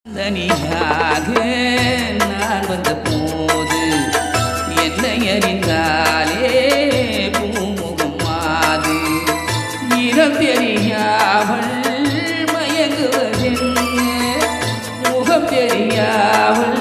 தனியாக நான் வந்த போது என்னை அறிந்தாலே பூமுகம் மாது இனம் தெரியாமல் மயங்குவதென்ன முகம் தெரியாமல்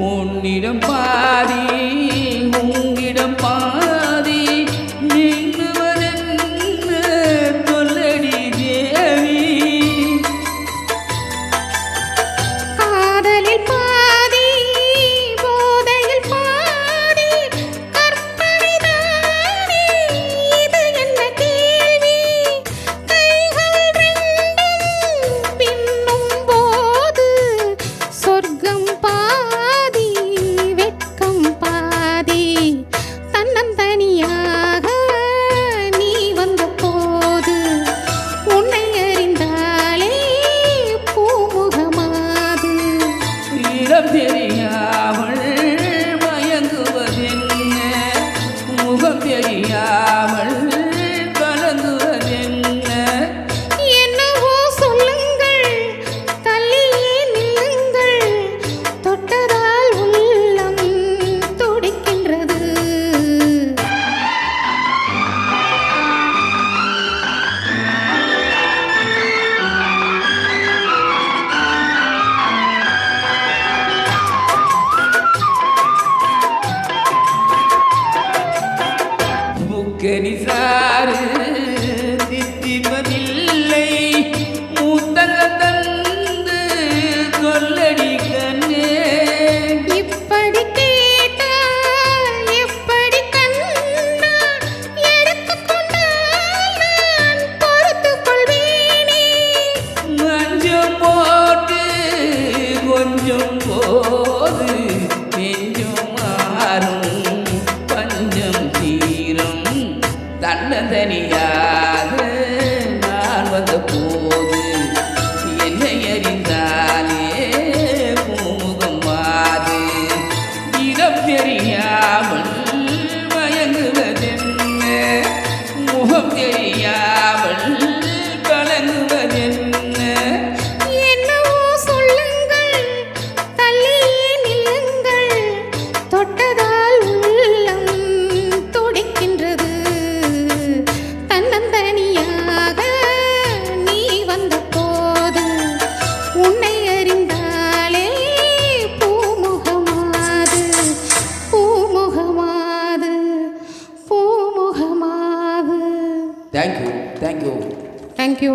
உன்னிடம் பாதி உங்கிடம் பாதி நீங்குவதென்ன சொல்லடி தேவி காதலில் பாதி போதையில் பாதி கற்பனைதானே இது என்ன கேள்வி கைகள் ரெண்டும் பின்னும் போது சொர்க்கம் தெரியாமல் மயங்குவதென்ன முகம் தெரியாமல் கலங்குவதென்ன என்னவோ சொல்லுங்கள் தள்ளியே நில்லுங்கள் தொட்டதால் உள்ளம் துடிக்கின்றது கரிசாறு தித்திப்பதில்லை மூத்தங்க தந்து சொல்லடி கண்ணே இப்படி கேட்டால் எப்படி கண்ணா எடுத்துக்கொண்டால் நான் பொறுத்துக் கொள்வேனே மஞ்சம் போட்டு கொஞ்சம் போது நெஞ்சம் மாறும் பஞ்சம் தீரும் தன்னந்தனியாக நான் வந்த போது என்னை அறிந்தாலே பூமுகம் மாது இடம் தெரியாமல் மயங்குவதென்ன முகம் தெரியாமல் கலங்குவதென்ன என்னவோ சொல்லுங்கள் தள்ளியே நில்லுங்கள் தொட்டதால் உள்ளம் துடிக்கின்றது தன்னந்தனியாக நீ வந்த போது உன்னை அறிந்தாலே பூமுகமாது பூமுகமாது பூமுகமாது தேங்க்யூ தேங்க்யூ